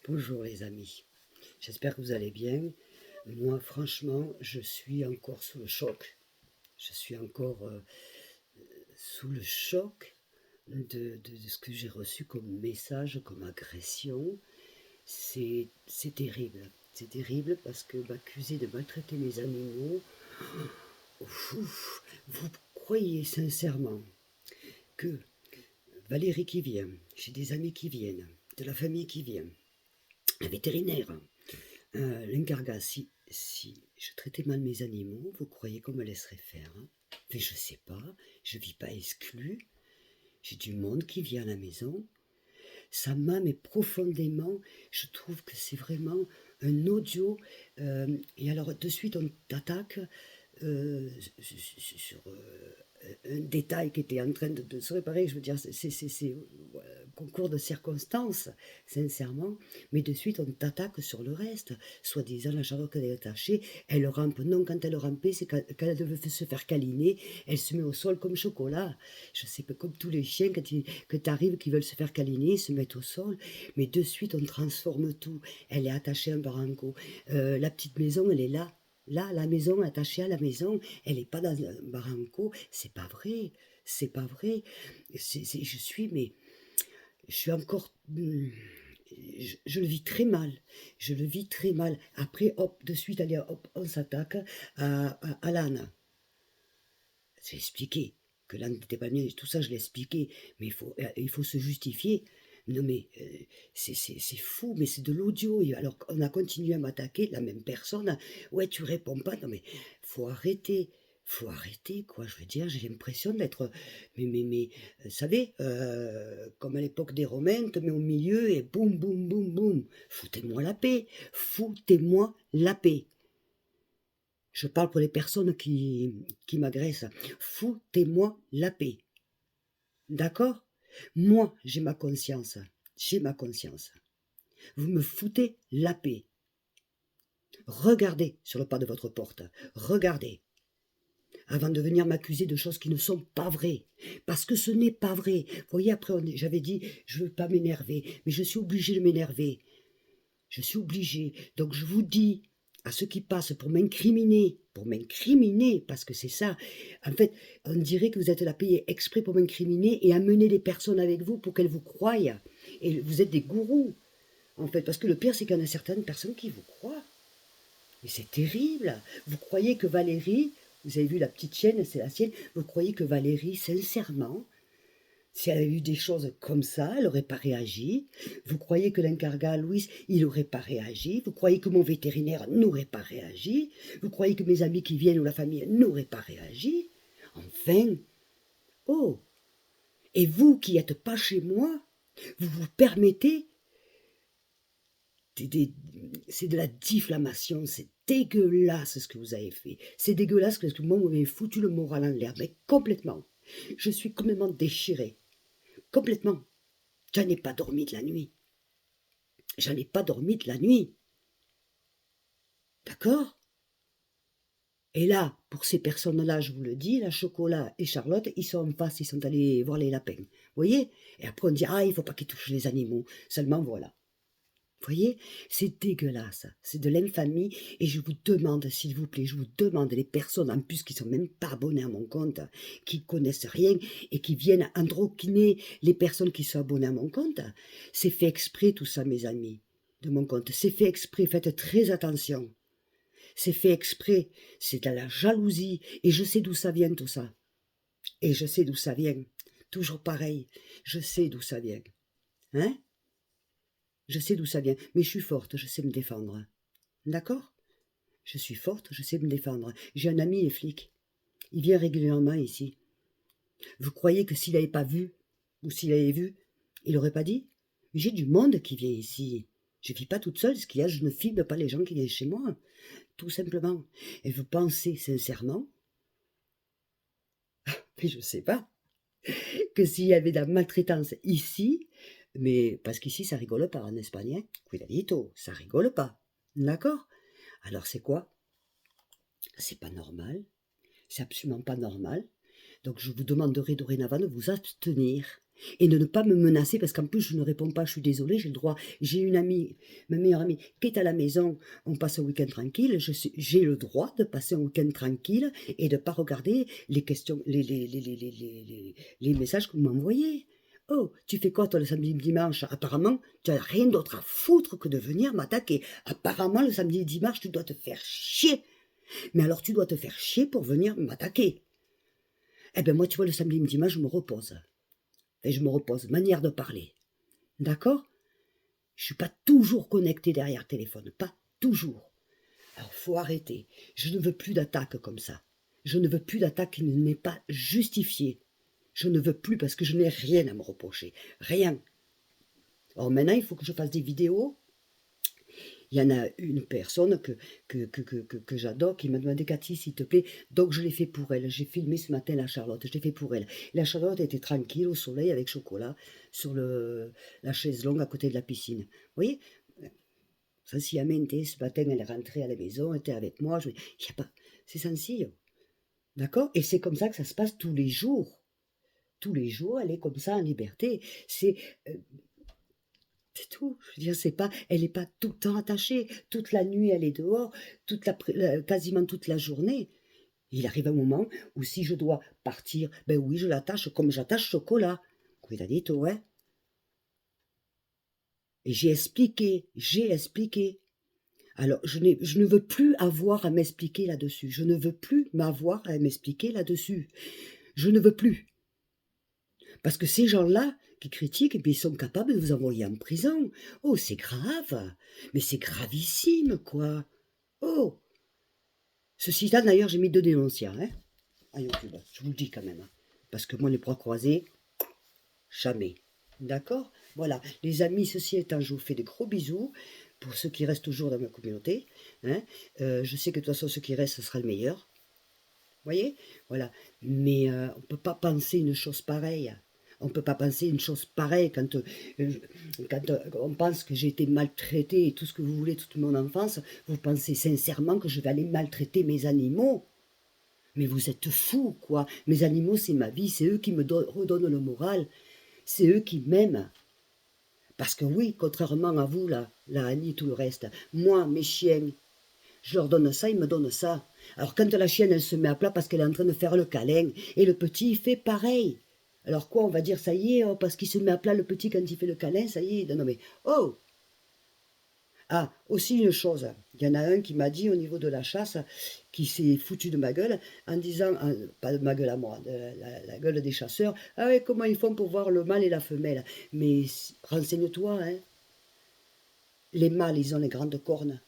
Bonjour les amis, j'espère que vous allez bien. Moi franchement, je suis encore sous le choc. Je suis encore sous le choc de ce que j'ai reçu comme message, comme agression. C'est terrible. C'est terrible parce que m'accuser de maltraiter mes animaux, ouf, vous croyez sincèrement que Valérie qui vient, j'ai des amis qui viennent, de la famille qui vient, un vétérinaire, l'incargat, si je traitais mal mes animaux, vous croyez qu'on me laisserait faire, hein? Mais je sais pas, je vis pas exclu. J'ai du monde qui vient à la maison. Ça m'âme profondément. Je trouve que c'est vraiment un audio. Et alors, de suite, on t'attaque sur un détail qui était en train de se réparer. Je veux dire, c'est concours de circonstances, sincèrement. Mais de suite, on t'attaque sur le reste. Soi-disant, la Charlotte, elle est attachée, elle rampe. Non, quand elle rampait, c'est quand elle devait se faire câliner, elle se met au sol comme chocolat. Je sais pas, comme tous les chiens, que tu arrives, qui veulent se faire câliner, ils se mettent au sol. Mais de suite, on transforme tout. Elle est attachée à un barranco. La petite maison, elle est là. Là, la maison, attachée à la maison, elle n'est pas dans un barranco. C'est pas vrai. C'est pas vrai. Mais je suis encore. Je le vis très mal. Je le vis très mal. Après, hop, de suite, allez, hop, on s'attaque à l'âne. J'ai expliqué que l'âne n'était pas bien, tout ça, je l'ai expliqué. Mais il faut se justifier. Non, mais c'est fou, mais c'est de l'audio. Et alors, on a continué à m'attaquer, la même personne. Ouais, tu réponds pas. Non, mais faut arrêter. Faut arrêter, quoi. Je veux dire, j'ai l'impression d'être. Vous savez, comme à l'époque des Romains, on te met au milieu et boum, boum, boum, boum. Foutez-moi la paix. Foutez-moi la paix. Je parle pour les personnes qui m'agressent. Foutez-moi la paix. D'accord? Moi, j'ai ma conscience. J'ai ma conscience. Vous me foutez la paix. Regardez sur le pas de votre porte. Regardez. Avant de venir m'accuser de choses qui ne sont pas vraies. Parce que ce n'est pas vrai. Vous voyez, après, j'avais dit, je ne veux pas m'énerver. Mais je suis obligé de m'énerver. Je suis obligé. Donc je vous dis, à ceux qui passent pour m'incriminer, parce que c'est ça. En fait, on dirait que vous êtes là payé exprès pour m'incriminer et amener les personnes avec vous pour qu'elles vous croient. Et vous êtes des gourous, en fait. Parce que le pire, c'est qu'il y en a certaines personnes qui vous croient. Mais c'est terrible. Vous croyez que Valérie, vous avez vu la petite chienne, c'est la sienne, vous croyez que Valérie, sincèrement, si elle avait eu des choses comme ça, elle n'aurait pas réagi. Vous croyez que l'incargat, Louis, il n'aurait pas réagi. Vous croyez que mon vétérinaire n'aurait pas réagi. Vous croyez que mes amis qui viennent ou la famille n'auraient pas réagi. Enfin, oh, et vous qui n'êtes pas chez moi, vous vous permettez, c'est de la diffamation, c'est dégueulasse ce que vous avez fait. C'est dégueulasse parce que moi, vous m'avez foutu le moral en l'air, mais complètement. Je suis complètement déchirée. Complètement. J'en ai pas dormi de la nuit. J'en ai pas dormi de la nuit. D'accord? Et là, pour ces personnes-là, je vous le dis, la Chocolat et Charlotte, ils sont en face, ils sont allés voir les lapins. Vous voyez? Et après, on dit, ah, il faut pas qu'ils touchent les animaux. Seulement, voilà. Vous voyez? C'est dégueulasse. C'est de l'infamie. Et je vous demande, s'il vous plaît, je vous demande, les personnes, en plus, qui sont même pas abonnées à mon compte, qui connaissent rien et qui viennent androquiner les personnes qui sont abonnées à mon compte, c'est fait exprès, tout ça, mes amis, de mon compte. C'est fait exprès. Faites très attention. C'est fait exprès. C'est de la jalousie. Et je sais d'où ça vient, tout ça. Et je sais d'où ça vient. Toujours pareil. Je sais d'où ça vient. Hein? Je sais d'où ça vient. Mais je suis forte, je sais me défendre. D'accord? Je suis forte, je sais me défendre. J'ai un ami, il est flic. Il vient régulièrement ici. Vous croyez que s'il n'avait pas vu, ou s'il avait vu, il n'aurait pas dit? J'ai du monde qui vient ici. Je ne vis pas toute seule, ce qu'il y a, je ne filme pas les gens qui viennent chez moi. Tout simplement. Et vous pensez sincèrement, mais je ne sais pas, que s'il y avait de la maltraitance ici, mais parce qu'ici ça rigole pas en Espagne, hein? Cuidadito, ça rigole pas. D'accord? Alors c'est quoi? C'est pas normal. C'est absolument pas normal. Donc je vous demanderai dorénavant de vous abstenir. Et de ne pas me menacer, parce qu'en plus, je ne réponds pas, je suis désolée, j'ai le droit. J'ai une amie, ma meilleure amie, qui est à la maison, on passe un week-end tranquille, j'ai le droit de passer un week-end tranquille et de ne pas regarder les questions, les messages que vous m'envoyez. Oh, tu fais quoi toi le samedi et le dimanche? Apparemment, tu n'as rien d'autre à foutre que de venir m'attaquer. Apparemment, le samedi et le dimanche, tu dois te faire chier. Mais alors, tu dois te faire chier pour venir m'attaquer. Eh bien, moi, tu vois, le samedi et le dimanche, je me repose. Et je me repose, manière de parler. D'accord? Je ne suis pas toujours connecté derrière le téléphone, pas toujours. Alors, faut arrêter. Je ne veux plus d'attaque comme ça. Je ne veux plus d'attaque qui n'est pas justifiée. Je ne veux plus parce que je n'ai rien à me reprocher. Rien. Alors maintenant, il faut que je fasse des vidéos. Il y en a une personne que j'adore qui m'a demandé: Cathy, s'il te plaît. Donc je l'ai fait pour elle. J'ai filmé ce matin la Charlotte. Je l'ai fait pour elle. La Charlotte était tranquille au soleil avec chocolat sur la chaise longue à côté de la piscine. Vous voyez? Ça s'y a menté. Ce matin, elle est rentrée à la maison, elle était avec moi. Y a pas, c'est sensible. D'accord? Et c'est comme ça que ça se passe tous les jours. Tous les jours, elle est comme ça en liberté. Euh, c'est tout. Je veux dire, elle n'est pas tout le temps attachée. Toute la nuit, elle est dehors, quasiment toute la journée. Il arrive un moment où si je dois partir, ben oui, je l'attache comme j'attache chocolat. Cuidadito, hein? Et j'ai expliqué. Alors, je ne veux plus avoir à m'expliquer là-dessus. Je ne veux plus m'avoir à m'expliquer là-dessus. Je ne veux plus. Parce que ces gens-là qui critiquent, eh bien, ils sont capables de vous envoyer en prison. Oh, c'est grave. Mais c'est gravissime, quoi. Oh. Ceci étant, d'ailleurs, j'ai mis 2 dénonciants, hein, à YouTube. Je vous le dis quand même. Parce que moi, les bras croisés, jamais. D'accord? Voilà. Les amis, ceci étant, je vous fais des gros bisous. Pour ceux qui restent toujours dans ma communauté. Hein. Je sais que de toute façon, ce qui reste, ce sera le meilleur. Vous voyez? Voilà. Mais on ne peut pas penser une chose pareille. On ne peut pas penser une chose pareille quand on pense que j'ai été maltraitée et tout ce que vous voulez toute mon enfance. Vous pensez sincèrement que je vais aller maltraiter mes animaux? Mais vous êtes fous, quoi. Mes animaux, c'est ma vie. C'est eux qui me redonnent le moral. C'est eux qui m'aiment. Parce que oui, contrairement à vous, là, la Annie et tout le reste, moi, mes chiens, je leur donne ça, ils me donnent ça. Alors quand la chienne, elle se met à plat parce qu'elle est en train de faire le câlin, et le petit, il fait pareil. Alors quoi, on va dire, ça y est, oh, parce qu'il se met à plat, le petit, quand il fait le câlin, ça y est. Non, non mais, oh. Ah, aussi une chose, il y en a un qui m'a dit au niveau de la chasse, qui s'est foutu de ma gueule, en disant, pas de ma gueule à moi, de la gueule des chasseurs, ah ouais, comment ils font pour voir le mâle et la femelle? Mais renseigne-toi, hein, les mâles, ils ont les grandes cornes,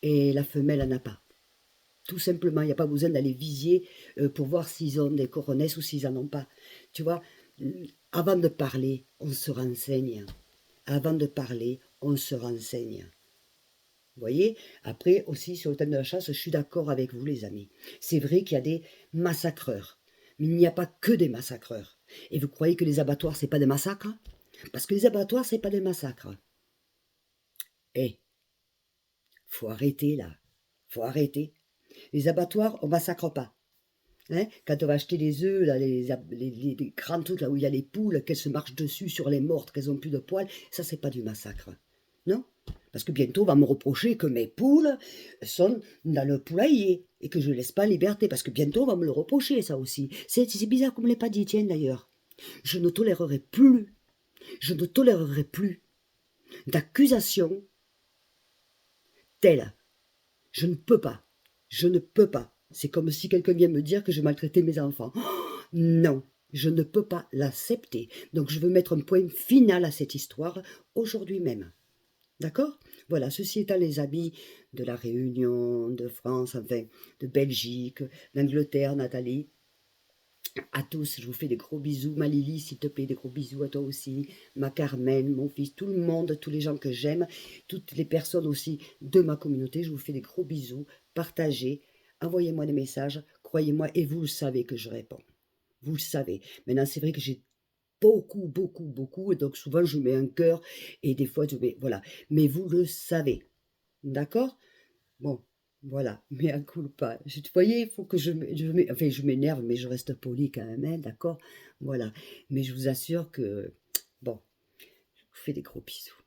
et la femelle n'en a pas. Tout simplement, il n'y a pas besoin d'aller viser pour voir s'ils ont des coronesses ou s'ils n'en ont pas. Tu vois, avant de parler, on se renseigne. Avant de parler, on se renseigne. Vous voyez? Après, aussi, sur le thème de la chasse, je suis d'accord avec vous, les amis. C'est vrai qu'il y a des massacreurs. Mais il n'y a pas que des massacreurs. Et vous croyez que les abattoirs, c'est pas des massacres? Parce que les abattoirs, c'est pas des massacres. Eh, faut arrêter, là. Faut arrêter. Les abattoirs, on massacre pas. Hein, quand on va acheter les œufs, là, les grands trucs là où il y a les poules, qu'elles se marchent dessus sur les mortes, qu'elles ont plus de poils, ça c'est pas du massacre. Non? Parce que bientôt on va me reprocher que mes poules sont dans le poulailler et que je ne laisse pas liberté. Parce que bientôt on va me le reprocher, ça aussi. C'est bizarre qu'on ne me l'ait pas dit, tiens d'ailleurs. Je ne tolérerai plus, je ne tolérerai plus d'accusations telles. Je ne peux pas. Je ne peux pas. C'est comme si quelqu'un vient me dire que je maltraitais mes enfants. Oh, non, je ne peux pas l'accepter. Donc je veux mettre un point final à cette histoire aujourd'hui même. D'accord? Voilà, ceci étant les amis de la Réunion, de France, enfin, de Belgique, d'Angleterre, Nathalie. À tous, je vous fais des gros bisous. Ma Lily, s'il te plaît, des gros bisous à toi aussi. Ma Carmen, mon fils, tout le monde, tous les gens que j'aime, toutes les personnes aussi de ma communauté, je vous fais des gros bisous. Partagez, envoyez-moi des messages, croyez-moi, et vous le savez que je réponds. Vous le savez. Maintenant, c'est vrai que j'ai beaucoup, et donc souvent je mets un cœur, et des fois je mets, voilà. Mais vous le savez. D'accord? Bon. Voilà, mea culpa. Vous voyez, il faut que enfin, je m'énerve, mais je reste polie quand même, hein, d'accord? Voilà. Mais je vous assure que, bon, je vous fais des gros bisous.